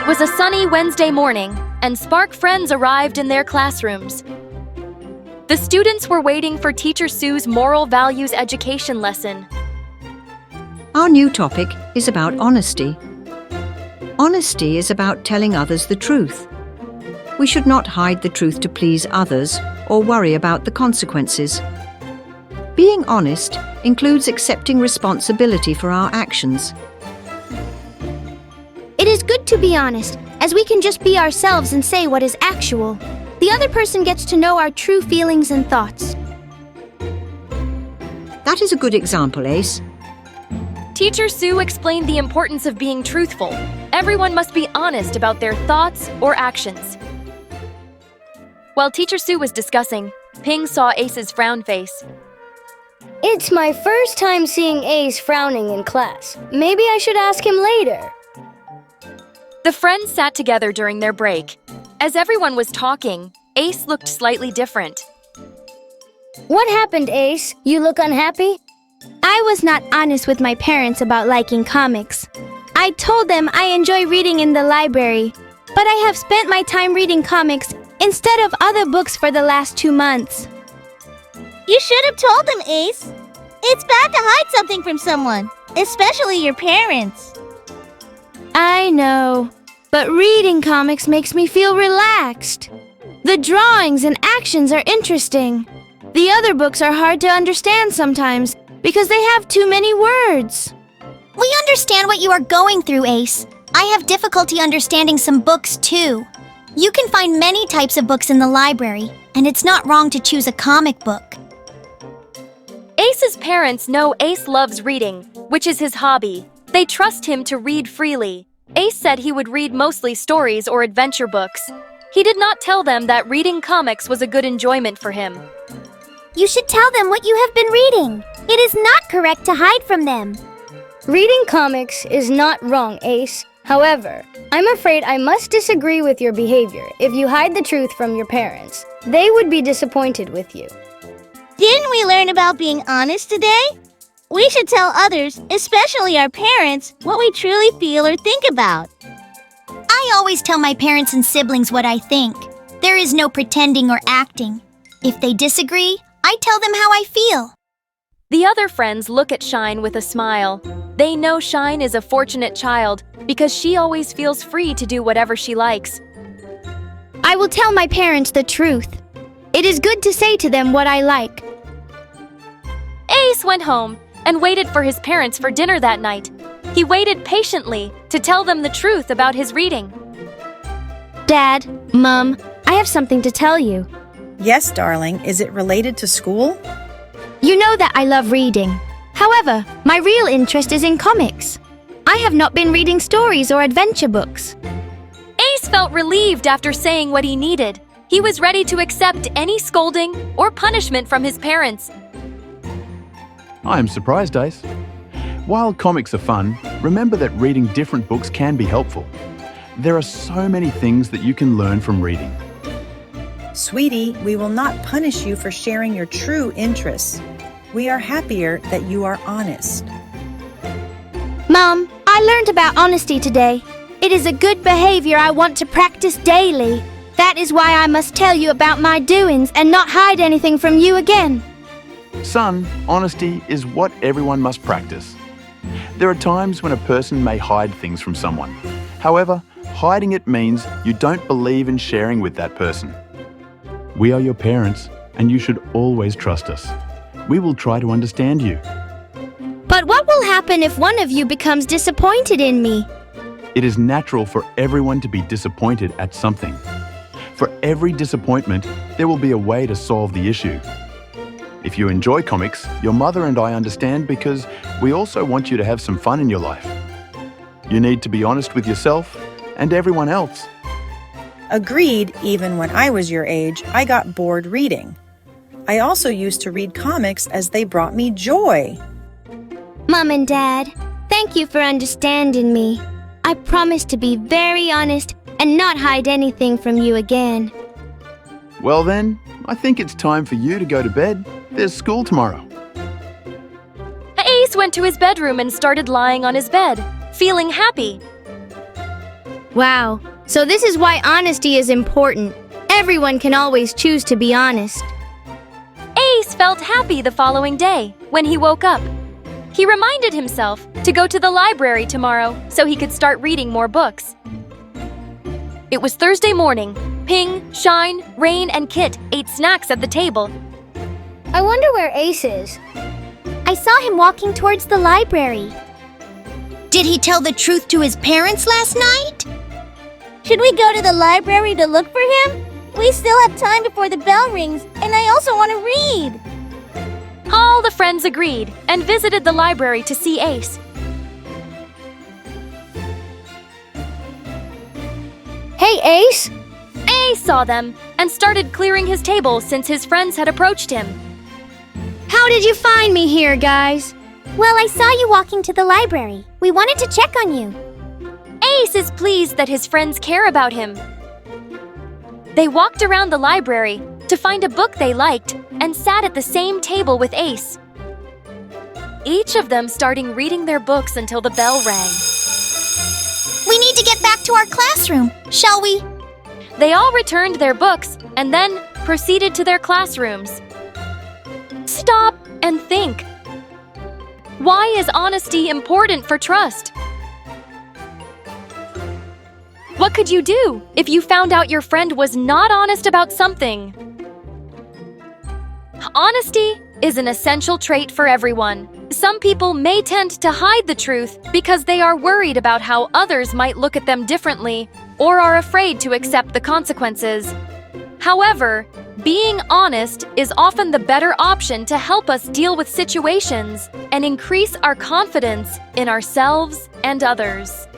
was a sunny Wednesday morning, and Spark friends arrived in their classrooms. The students were waiting for Teacher Sue's moral values education lesson. Our new topic is about honesty. Honesty is about telling others the truth. We should not hide the truth to please others or worry about the consequences. Being honest includes accepting responsibility for our actions. It is good to be honest, as we can just be ourselves and say what is actual. The other person gets to know our true feelings and thoughts. That is a good example, Ace. Teacher Sue explained the importance of being truthful. Everyone must be honest about their thoughts or actions. While Teacher Sue was discussing, Ping saw Ace's frown face. It's my first time seeing Ace frowning in class. Maybe I should ask him later. The friends sat together during their break. As everyone was talking, Ace looked slightly different. What happened, Ace? You look unhappy? I was not honest with my parents about liking comics. I told them I enjoy reading in the library, but I have spent my time reading comics instead of other books for the last 2 months. You should have told them, Ace. It's bad to hide something from someone, especially your parents. I know, but reading comics makes me feel relaxed. The drawings and actions are interesting. The other books are hard to understand sometimes because they have too many words. We understand what you are going through, Ace. I have difficulty understanding some books, too. You can find many types of books in the library, and it's not wrong to choose a comic book. Ace's parents know Ace loves reading, which is his hobby. They trust him to read freely. Ace said he would read mostly stories or adventure books. He did not tell them that reading comics was a good enjoyment for him. You should tell them what you have been reading. It is not correct to hide from them. Reading comics is not wrong, Ace. However, I'm afraid I must disagree with your behavior. If you hide the truth from your parents, they would be disappointed with you. Didn't we learn about being honest today? We should tell others, especially our parents, what we truly feel or think about. I always tell my parents and siblings what I think. There is no pretending or acting. If they disagree, I tell them how I feel. The other friends look at Shine with a smile. They know Shine is a fortunate child because she always feels free to do whatever she likes. I will tell my parents the truth. It is good to say to them what I like. Ace went home and waited for his parents for dinner that night. He waited patiently to tell them the truth about his reading. Dad, Mom, I have something to tell you. Yes, darling. Is it related to school? You know that I love reading. However, my real interest is in comics. I have not been reading stories or adventure books. Ace felt relieved after saying what he needed. He was ready to accept any scolding or punishment from his parents. I am surprised, Ace. While comics are fun, remember that reading different books can be helpful. There are so many things that you can learn from reading. Sweetie, we will not punish you for sharing your true interests. We are happier that you are honest. Mom, I learned about honesty today. It is a good behavior I want to practice daily. That is why I must tell you about my doings and not hide anything from you again. Son, honesty is what everyone must practice. There are times when a person may hide things from someone. However, hiding it means you don't believe in sharing with that person. We are your parents, and you should always trust us. We will try to understand you. But what will happen if one of you becomes disappointed in me? It is natural for everyone to be disappointed at something. For every disappointment, there will be a way to solve the issue. If you enjoy comics, your mother and I understand because we also want you to have some fun in your life. You need to be honest with yourself and everyone else. Agreed, even when I was your age, I got bored reading. I also used to read comics as they brought me joy. Mom and Dad, thank you for understanding me. I promise to be very honest and not hide anything from you again. Well then, I think it's time for you to go to bed. There's school tomorrow. Ace went to his bedroom and started lying on his bed, feeling happy. Wow, so this is why honesty is important. Everyone can always choose to be honest. Ace felt happy the following day when he woke up. He reminded himself to go to the library tomorrow so he could start reading more books. It was Thursday morning. Ping, Shine, Rain, and Kit ate snacks at the table. I wonder where Ace is. I saw him walking towards the library. Did he tell the truth to his parents last night? Should we go to the library to look for him? We still have time before the bell rings, and I also want to read. All the friends agreed and visited the library to see Ace. Hey, Ace! Ace saw them and started clearing his table since his friends had approached him. How did you find me here, guys? Well, I saw you walking to the library. We wanted to check on you. Ace is pleased that his friends care about him. They walked around the library to find a book they liked and sat at the same table with Ace. Each of them starting reading their books until the bell rang. We need to get back to our classroom, shall we? They all returned their books and then proceeded to their classrooms. Stop and think. Why is honesty important for trust? What could you do if you found out your friend was not honest about something? Honesty is an essential trait for everyone. Some people may tend to hide the truth because they are worried about how others might look at them differently or are afraid to accept the consequences. However, being honest is often the better option to help us deal with situations and increase our confidence in ourselves and others.